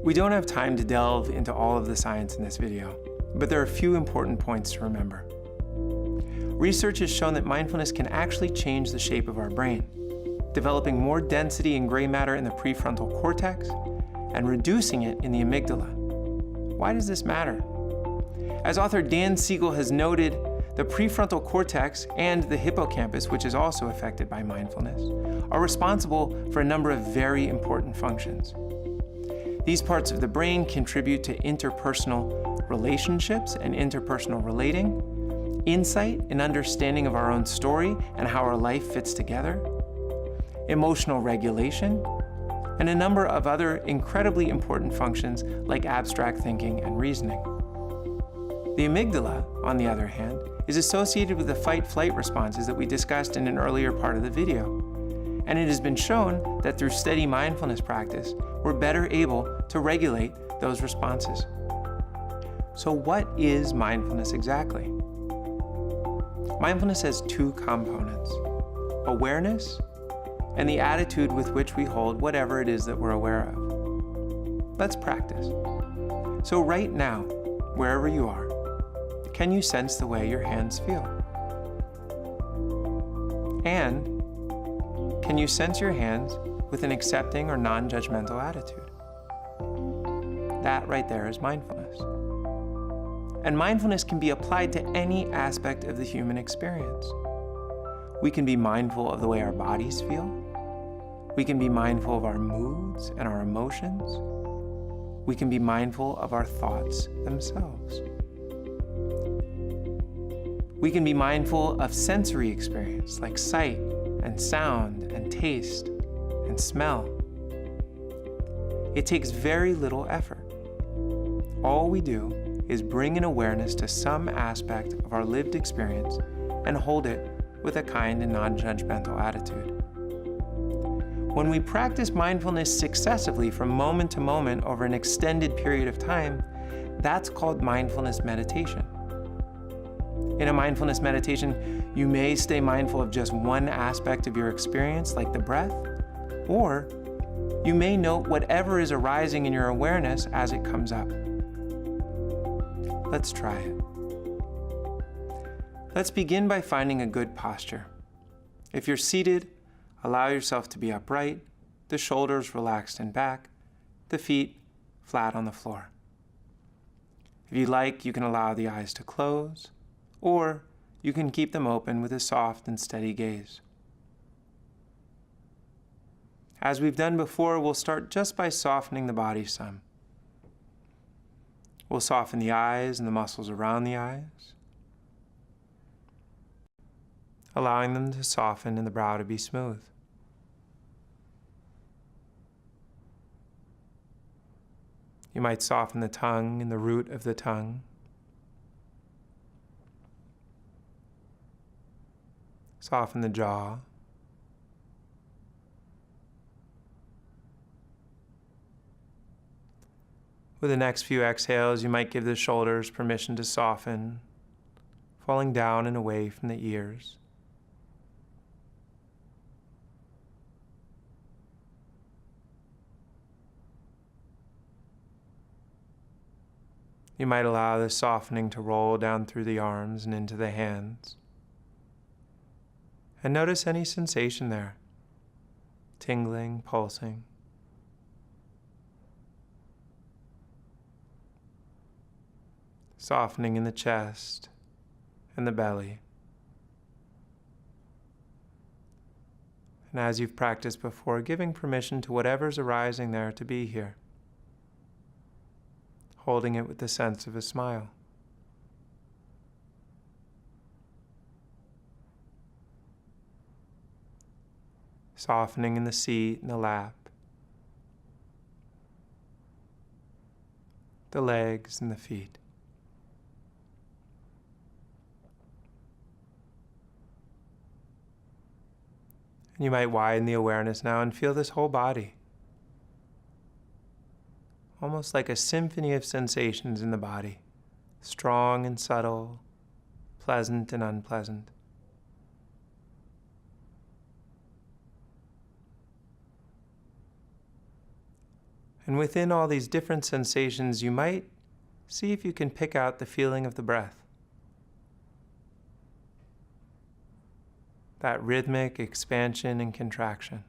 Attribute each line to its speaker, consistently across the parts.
Speaker 1: We don't have time to delve into all of the science in this video, but there are a few important points to remember. Research has shown that mindfulness can actually change the shape of our brain, developing more density in gray matter in the prefrontal cortex and reducing it in the amygdala. Why does this matter? As author Dan Siegel has noted, the prefrontal cortex and the hippocampus, which is also affected by mindfulness, are responsible for a number of very important functions. These parts of the brain contribute to interpersonal relationships and interpersonal relating, insight and understanding of our own story and how our life fits together, emotional regulation, and a number of other incredibly important functions like abstract thinking and reasoning. The amygdala, on the other hand, is associated with the fight-flight responses that we discussed in an earlier part of the video. And it has been shown that through steady mindfulness practice, we're better able to regulate those responses. So what is mindfulness exactly? Mindfulness has two components: awareness and the attitude with which we hold whatever it is that we're aware of. Let's practice. So right now, wherever you are, can you sense the way your hands feel? And can you sense your hands with an accepting or non-judgmental attitude? That right there is mindfulness. And mindfulness can be applied to any aspect of the human experience. We can be mindful of the way our bodies feel. We can be mindful of our moods and our emotions. We can be mindful of our thoughts themselves. We can be mindful of sensory experience like sight and sound and taste and smell. It takes very little effort. All we do is bring an awareness to some aspect of our lived experience and hold it with a kind and non-judgmental attitude. When we practice mindfulness successively from moment to moment over an extended period of time, that's called mindfulness meditation. In a mindfulness meditation, you may stay mindful of just one aspect of your experience, like the breath, or you may note whatever is arising in your awareness as it comes up. Let's try it. Let's begin by finding a good posture. If you're seated, allow yourself to be upright, the shoulders relaxed and back, the feet flat on the floor. If you like, you can allow the eyes to close, or you can keep them open with a soft and steady gaze. As we've done before, we'll start just by softening the body some. We'll soften the eyes and the muscles around the eyes, allowing them to soften and the brow to be smooth. You might soften the tongue and the root of the tongue. Soften the jaw. With the next few exhales, you might give the shoulders permission to soften, falling down and away from the ears. You might allow the softening to roll down through the arms and into the hands. And notice any sensation there, tingling, pulsing. Softening in the chest and the belly. And as you've practiced before, giving permission to whatever's arising there to be here, holding it with the sense of a smile. Softening in the seat and the lap, the legs and the feet. And you might widen the awareness now and feel this whole body, almost like a symphony of sensations in the body, strong and subtle, pleasant and unpleasant. And within all these different sensations, you might see if you can pick out the feeling of the breath. That rhythmic expansion and contraction.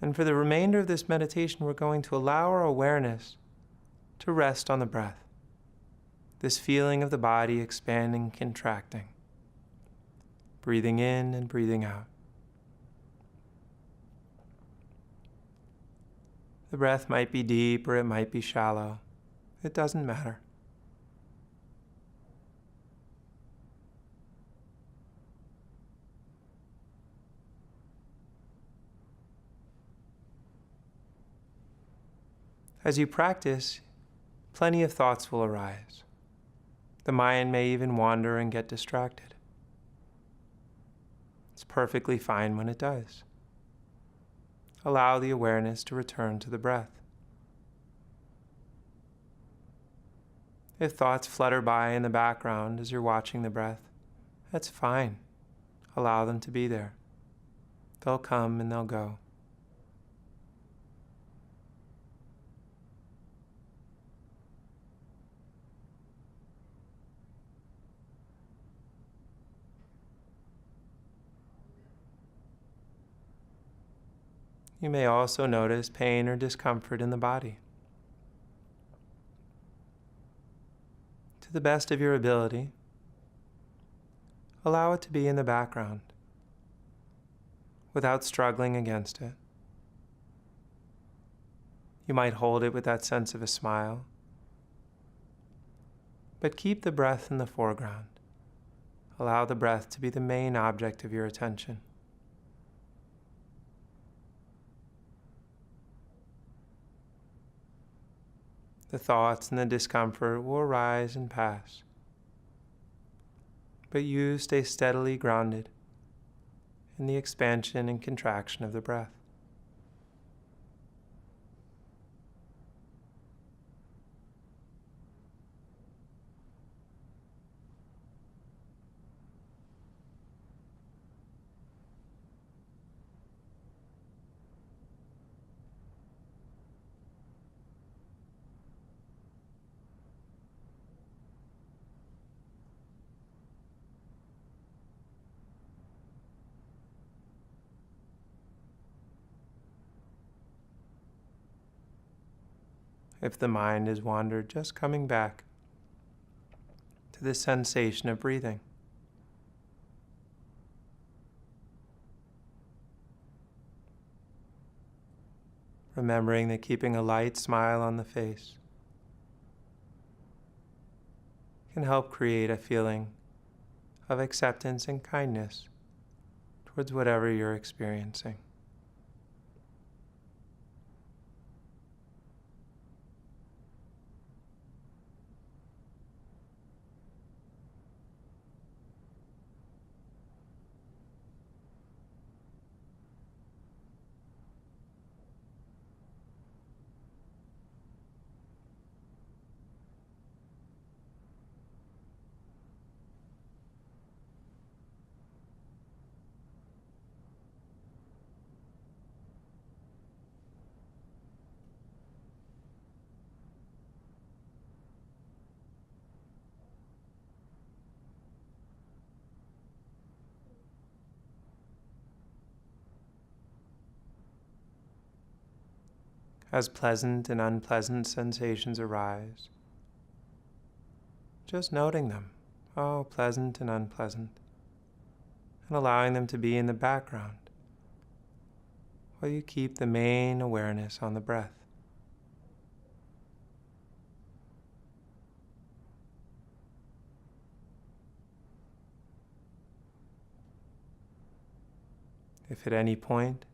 Speaker 1: And for the remainder of this meditation, we're going to allow our awareness to rest on the breath. This feeling of the body expanding, contracting. Breathing in and breathing out. The breath might be deep or it might be shallow. It doesn't matter. As you practice, plenty of thoughts will arise. The mind may even wander and get distracted. It's perfectly fine when it does. Allow the awareness to return to the breath. If thoughts flutter by in the background as you're watching the breath, that's fine. Allow them to be there. They'll come and they'll go. You may also notice pain or discomfort in the body. To the best of your ability, allow it to be in the background without struggling against it. You might hold it with that sense of a smile, but keep the breath in the foreground. Allow the breath to be the main object of your attention. The thoughts and the discomfort will arise and pass, but you stay steadily grounded in the expansion and contraction of the breath. If the mind is wandered, just coming back to the sensation of breathing. Remembering that keeping a light smile on the face can help create a feeling of acceptance and kindness towards whatever you're experiencing. As pleasant and unpleasant sensations arise, just noting them, pleasant and unpleasant, and allowing them to be in the background while you keep the main awareness on the breath. If at any point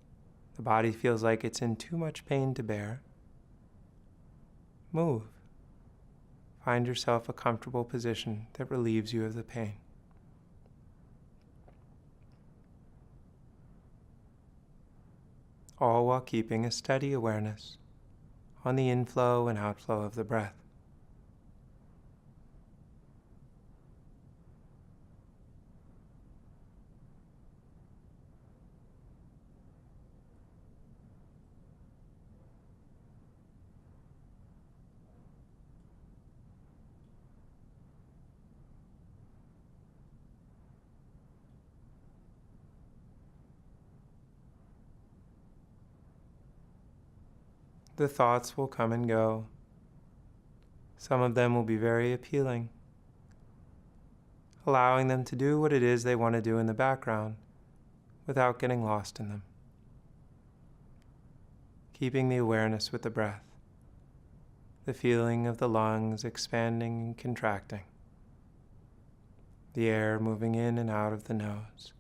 Speaker 1: the body feels like it's in too much pain to bear, move. Find yourself a comfortable position that relieves you of the pain. All while keeping a steady awareness on the inflow and outflow of the breath. The thoughts will come and go. Some of them will be very appealing, allowing them to do what it is they want to do in the background without getting lost in them. Keeping the awareness with the breath, the feeling of the lungs expanding and contracting, the air moving in and out of the nose.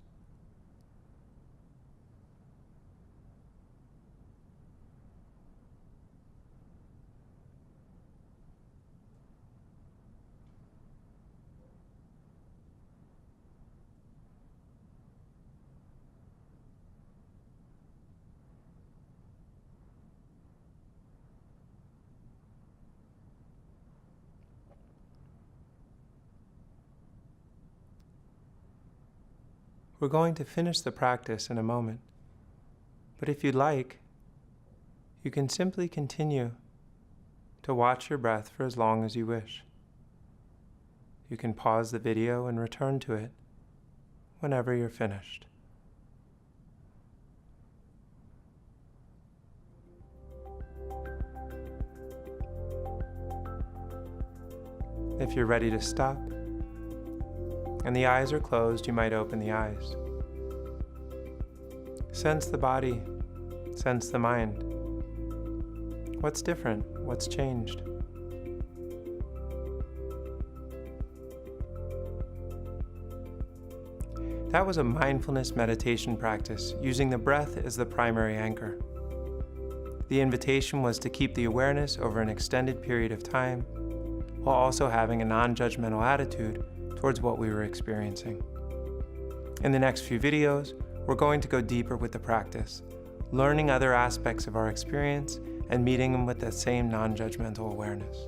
Speaker 1: We're going to finish the practice in a moment, but if you'd like, you can simply continue to watch your breath for as long as you wish. You can pause the video and return to it whenever you're finished. If you're ready to stop, and the eyes are closed, you might open the eyes. Sense the body, sense the mind. What's different? What's changed? That was a mindfulness meditation practice using the breath as the primary anchor. The invitation was to keep the awareness over an extended period of time, while also having a non-judgmental attitude towards what we were experiencing. In the next few videos, we're going to go deeper with the practice, learning other aspects of our experience and meeting them with that same non-judgmental awareness.